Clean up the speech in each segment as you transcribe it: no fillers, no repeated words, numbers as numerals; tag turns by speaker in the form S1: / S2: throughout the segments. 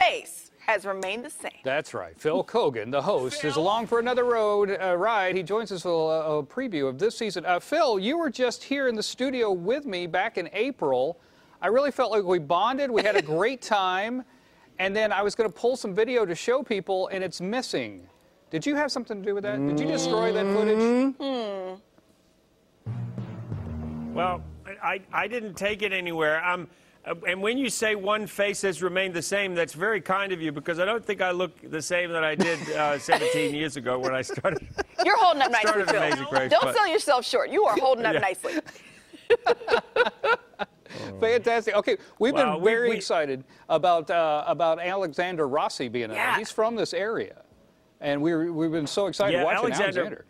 S1: face has remained the same.
S2: That's right. Phil Keoghan, the host, is along for another ride. He joins us for a preview of this season. Phil, you were just here in the studio with me back in April. I really felt like we bonded. We had a great time. And then I was going to pull some video to show people, and it's missing. Did you have something to do with that? Did you destroy that footage?
S3: Well, I didn't take it anywhere. And when you say one face has remained the same, that's very kind of you, because I don't think I look the same that I did 17 years ago when I started.
S1: You're holding up nicely, Phil. Don't sell yourself short. You are holding up nicely.
S2: Fantastic. Okay, we've been very excited about Alexander Rossi being in. He's from this area, and we've been so excited watching Alexander.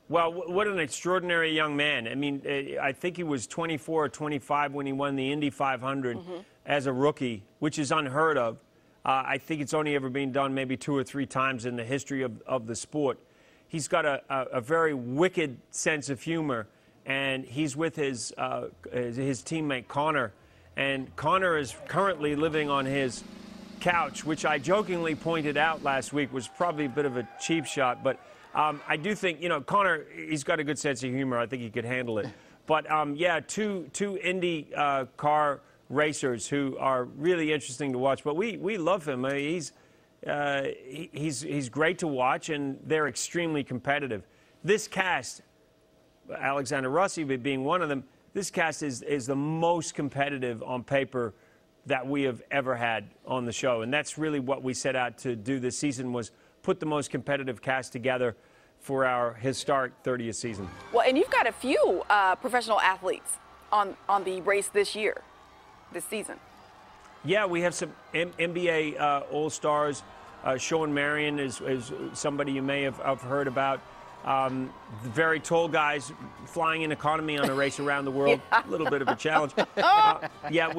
S3: Well, what an extraordinary young man. I mean, I think he was 24 or 25 when he won the Indy 500 as a rookie, which is unheard of. I think it's only ever been done maybe 2 or 3 times in the history of the sport. He's got a very wicked sense of humor, and he's with his teammate Connor. And Connor is currently living on his couch, which I jokingly pointed out last week was probably a bit of a cheap shot, but I do think, you know, Connor, he's got a good sense of humor. I think he could handle it. But, yeah, two Indy car racers who are really interesting to watch. But we love him. I mean, he's great to watch, and they're extremely competitive. This cast, Alexander Rossi being one of them, this cast is the most competitive on paper that we have ever had on the show. And that's really what we set out to do this season, was put the most competitive cast together for our historic 30th season.
S1: Well, and you've got a few professional athletes on the race this season.
S3: Yeah, we have some NBA All-Stars. Sean Marion is somebody you may have heard about. Very tall guys flying in economy on a race around the world. A little bit of a challenge. Yeah,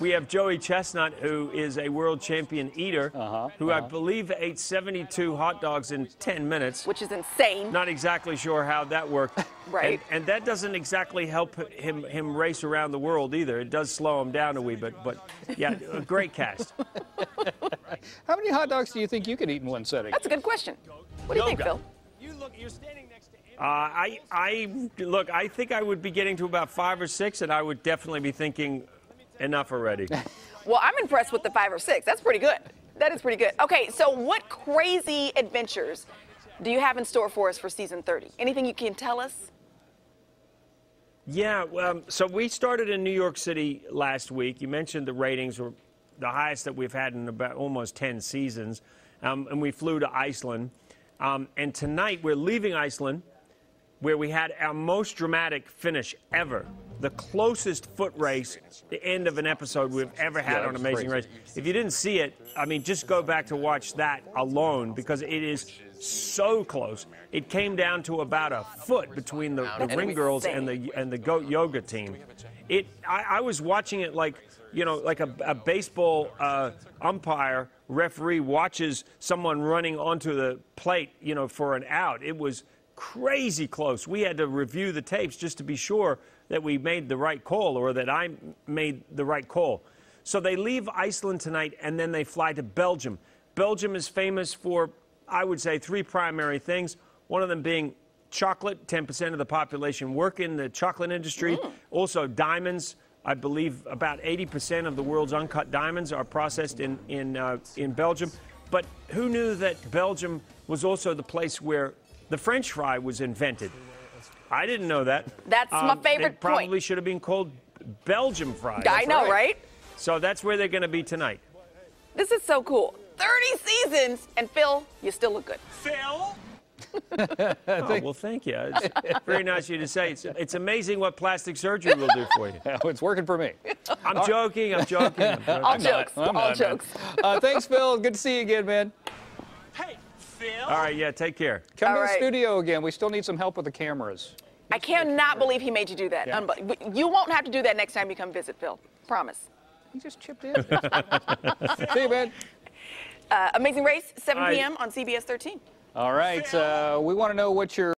S3: we have Joey Chestnut, who is a world champion eater, who I believe ate 72 hot dogs in 10 minutes.
S1: Which is insane.
S3: Not exactly sure how that worked.
S1: Right.
S3: And that doesn't exactly help him race around the world either. It does slow him down a wee bit. But, yeah, a great cast.
S2: How many hot dogs do you think you could eat in one setting?
S1: That's a good question. What do you think, Phil?
S3: You're standing next to look, I think I would be getting to about 5 or 6, and I would definitely be thinking, enough already.
S1: Well, I'm impressed with the 5 or 6. That's pretty good. That is pretty good. Okay, so what crazy adventures do you have in store for us for season 30? Anything you can tell us?
S3: Yeah, so we started in New York City last week. You mentioned the ratings were the highest that we've had in about almost 10 seasons. And we flew to Iceland. And tonight we're leaving Iceland, where we had our most dramatic finish ever. The closest foot race, the end of an episode we've ever had on Amazing Race. If you didn't see it, I mean, just go back to watch that alone, because it is so close. It came down to about a foot between the ring girls and the goat yoga team. I was watching it like, you know, like a baseball umpire referee watches someone running onto the plate, you know, for an out. It was crazy close. We had to review the tapes just to be sure that we made the right call, or that I made the right call. So they leave Iceland tonight, and then they fly to Belgium. Belgium is famous for, I would say, 3 primary things. One of them being chocolate. 10% of the population work in the chocolate industry. Also diamonds. I believe about 80% of the world's uncut diamonds are processed in Belgium. But who knew that Belgium was also the place where the French fry was invented? I didn't know that.
S1: That's my favorite point.
S3: Probably should have been called Belgium fries.
S1: I know, right?
S3: So that's where they're going to be tonight.
S1: This is so cool. 30 seasons, and Phil, you still look good.
S3: Phil? Oh, well, thank you. It's very nice of you to say. It's amazing what plastic surgery will do for you.
S2: It's working for me.
S3: I'm joking. I'm joking.
S1: All jokes. All jokes.
S2: Thanks, Phil. Good to see you again, man.
S3: Hey, Phil. All right, yeah, take care.
S2: Come to the studio again. We still need some help with the cameras.
S1: I cannot believe he made you do that.
S2: Yeah.
S1: You won't have to do that next time you come visit, Phil. Promise.
S2: He just chipped in. See you, man.
S1: Amazing Race, 7 p.m. on CBS 13.
S2: All right. We want to know what your